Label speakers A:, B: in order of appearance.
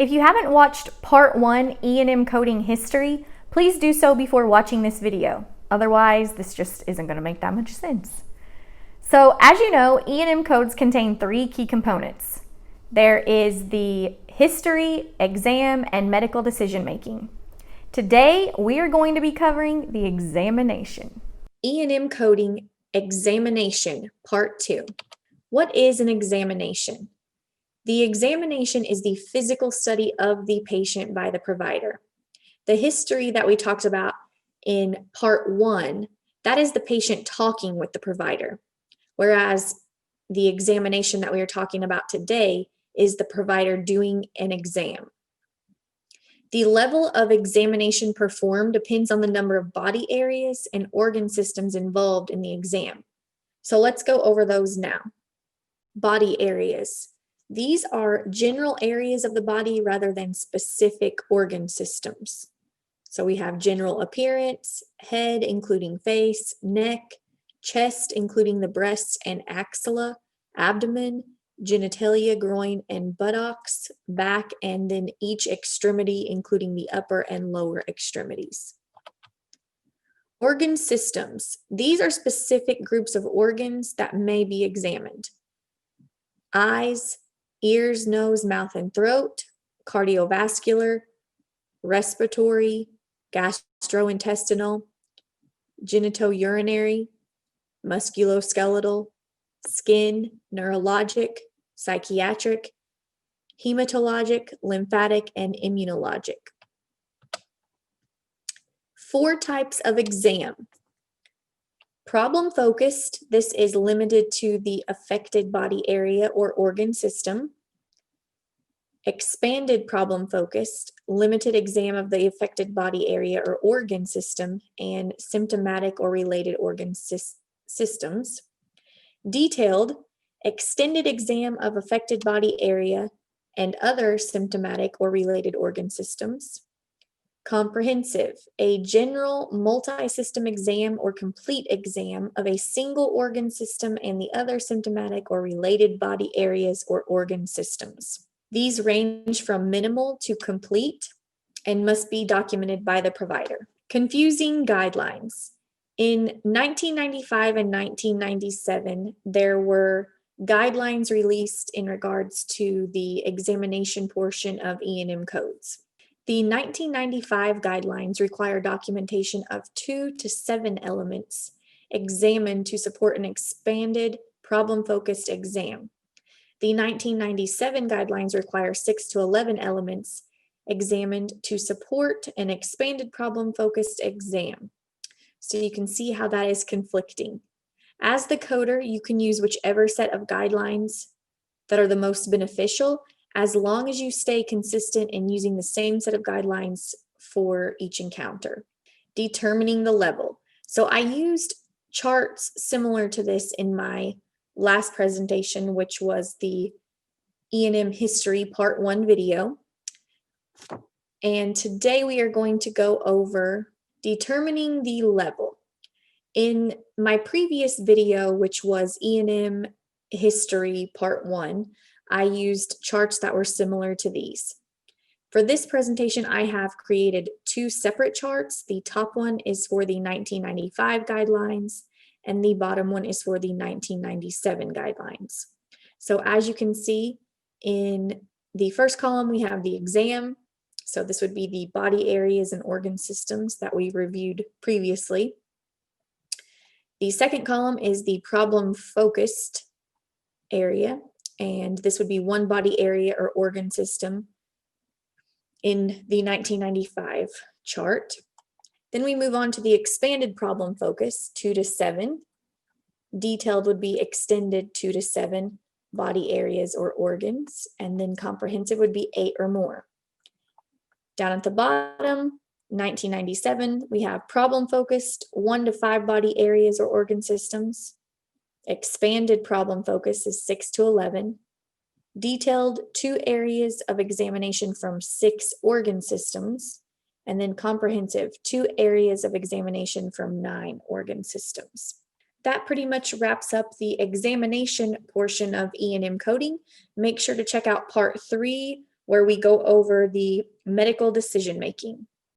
A: If you haven't watched part 1 E&M coding history, please do so before watching this video. Otherwise, this just isn't going to make that much sense. So as you know, E&M codes contain 3 key components. There is the history, exam, and medical decision making. Today, we are going to be covering the examination. E&M coding examination, part 2. What is an examination? The examination is the physical study of the patient by the provider. The history that we talked about in part 1, that is the patient talking with the provider, whereas the examination that we are talking about today is the provider doing an exam. The level of examination performed depends on the number of body areas and organ systems involved in the exam. So let's go over those now. Body areas. These are general areas of the body rather than specific organ systems. So we have general appearance, head including face, neck, chest including the breasts and axilla, abdomen, genitalia, groin, and buttocks, back, and then each extremity including the upper and lower extremities. Organ systems. These are specific groups of organs that may be examined. Eyes, ears, nose, mouth, and throat, cardiovascular, respiratory, gastrointestinal, genitourinary, musculoskeletal, skin, neurologic, psychiatric, hematologic, lymphatic, and immunologic. 4 types of exam. Problem-focused, this is limited to the affected body area or organ system. Expanded problem-focused, limited exam of the affected body area or organ system and symptomatic or related organ systems. Detailed, extended exam of affected body area and other symptomatic or related organ systems. Comprehensive, a general multi-system exam or complete exam of a single organ system and the other symptomatic or related body areas or organ systems. These range from minimal to complete and must be documented by the provider. Confusing guidelines. In 1995 and 1997, there were guidelines released in regards to the examination portion of E&M codes. The 1995 guidelines require documentation of 2 to 7 elements examined to support an expanded problem-focused exam. The 1997 guidelines require 6 to 11 elements examined to support an expanded problem-focused exam. So you can see how that is conflicting. As the coder, you can use whichever set of guidelines that are the most beneficial, as long as you stay consistent in using the same set of guidelines for each encounter. Determining the level. So I used charts similar to this in my last presentation, which was the E&M history part 1 video. And today we are going to go over determining the level. In my previous video, which was E&M history part 1, I used charts that were similar to these. For this presentation, I have created 2 separate charts. The top one is for the 1995 guidelines, and the bottom one is for the 1997 guidelines. So as you can see, in the first column, we have the exam. So this would be the body areas and organ systems that we reviewed previously. The second column is the problem-focused area, and this would be one body area or organ system in the 1995 chart. Then we move on to the expanded problem focus, 2 to 7. Detailed would be extended 2 to 7 body areas or organs, and then comprehensive would be 8 or more. Down at the bottom, 1997, we have problem focused, 1 to 5 body areas or organ systems. Expanded problem focus is 6 to 11. Detailed, 2 areas of examination from 6 organ systems. And then comprehensive, 2 areas of examination from 9 organ systems. That pretty much wraps up the examination portion of E&M coding. Make sure to check out part 3, where we go over the medical decision making.